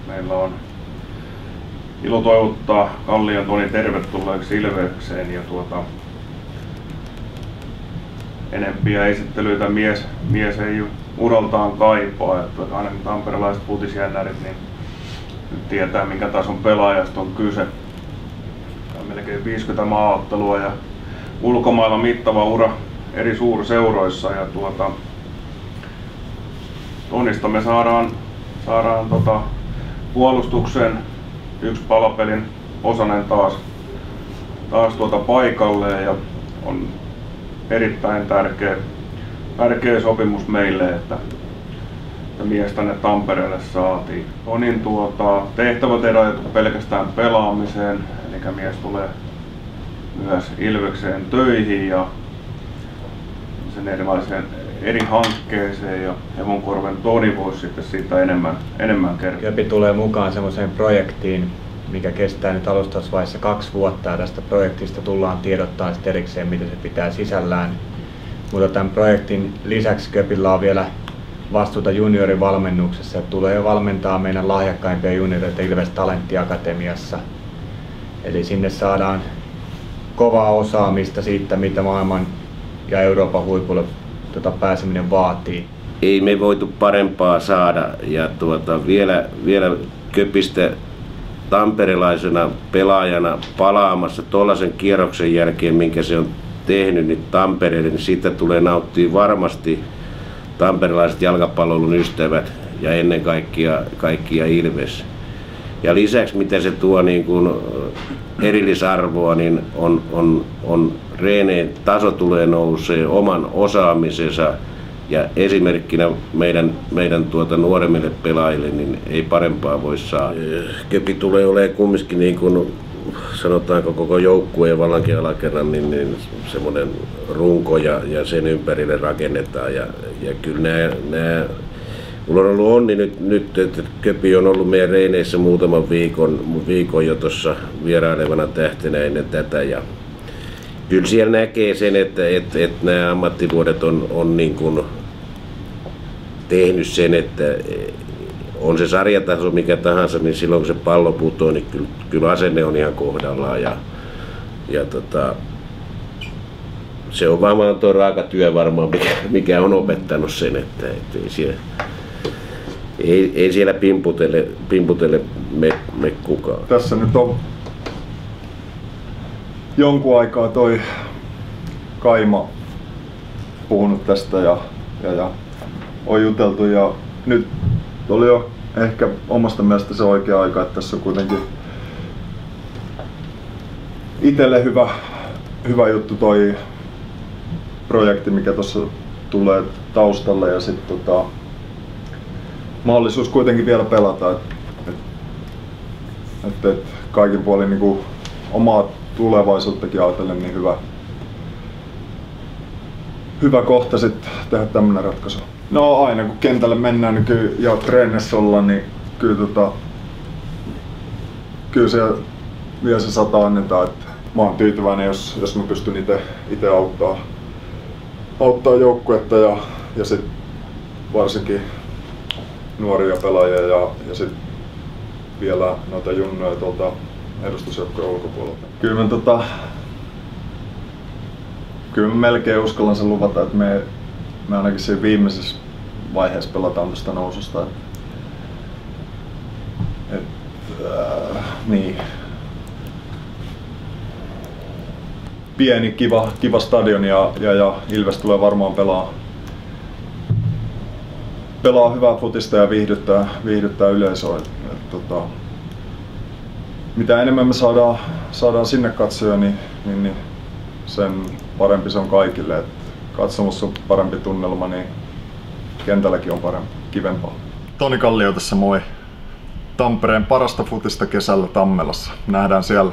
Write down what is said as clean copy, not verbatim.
meillä on ilo toivottaa Kallion Toni tervetulleeksi Ilvekseen ja enempiä esittelyitä mies ei uraltaan kaipaa, että ainakin tamperelaiset futisjännärit niin nyt tietää minkä tason pelaajasta on kyse. On melkein 50 maaottelua ja ulkomailla mittava ura eri suurseuroissa ja Tonista me saadaan puolustukseen yksi palapelin osanen taas paikalleen ja on erittäin tärkeä sopimus meille, että mies tänne Tampereelle saatiin. Tonin tehtävät ei rajoitu pelkästään pelaamiseen, eli mies tulee myös Ilvekseen töihin ja sen erilaiseen eri hankkeeseen ja Hevonkorven Toni voisi sitten siitä enemmän kertoa. Köpi tulee mukaan semmoiseen projektiin, mikä kestää nyt alustusvaiheessa 2 vuotta ja tästä projektista tullaan tiedottaa sitten erikseen, mitä se pitää sisällään. Mutta tämän projektin lisäksi Köpillä on vielä vastuuta juniorivalmennuksessa, että tulee jo valmentaa meidän lahjakkaimpia junioreita Ilves Talenttiakatemiassa. Eli sinne saadaan kovaa osaamista siitä, mitä maailman ja Euroopan huipulle pääseminen vaatii. Ei me voitu parempaa saada ja vielä Köpistä tamperelaisena pelaajana palaamassa tuollaisen kierroksen jälkeen, minkä se on tehnyt niin Tampereelle, niin siitä tulee nauttia varmasti tamperelaiset jalkapallon ystävät ja ennen kaikkia Ilves. Ja lisäksi mitä se tuo niin kuin erillisarvoa, niin on reeneen taso tulee nousee oman osaamisensa ja esimerkkinä meidän nuoremmille pelaajille niin ei parempaa voi saada. Köpi tulee olemaan kumminkin niin kuin sanotaanko koko joukkueen vallankin alakerran niin semmoinen runko ja sen ympärille rakennetaan ja kyllä nämä mulla on ollut onni nyt, että Köpi on ollut meidän reineissä muutaman viikon jo tuossa vierailevana tähtenä ennen tätä ja kyllä siellä näkee sen, että nämä ammattivuodet on niin kuin tehnyt sen, että on se sarjataso mikä tahansa, niin silloin kun se pallo putoo, niin kyllä asenne on ihan kohdallaan ja se on varmaan tuo raaka työ varmaan, mikä on opettanut sen, että ei siellä pimputele me kukaan. Tässä nyt on jonkun aikaa toi Kaima puhunut tästä ja on juteltu ja nyt oli jo ehkä omasta mielestä se oikea aika, että tässä on kuitenkin itselle hyvä juttu toi projekti, mikä tuossa tulee taustalle ja sitten mahdollisuus kuitenkin vielä pelata, että kaikin puolin niin omaa tulevaisuuttakin ajatellen niin hyvä kohta sitten tehdä tämmönen ratkaisu. No aina kun kentälle mennään niin ja treenissä ollaan, niin kyllä se vielä se 100 annetaan. Että mä oon tyytyväinen, jos mä pystyn itse auttaa joukkuetta ja sit varsinkin nuoria pelaajia ja sit vielä noita junnoja tuolta edustusjoukkojen ulkopuolelta. Kyllä mä melkein uskallan sen luvata, että me ainakin siinä viimeisessä vaiheessa pelataan tästä noususta. Niin. Pieni kiva stadion ja Ilves tulee varmaan pelaa hyvää futista ja viihdyttää yleisöä. Mitä enemmän me saadaan sinne katsoja, niin sen parempi se on kaikille. Et katsomus on parempi tunnelma, niin kentälläkin on parempi, kivempaa. Toni Kallio tässä moi. Tampereen parasta futista kesällä Tammelassa. Nähdään siellä.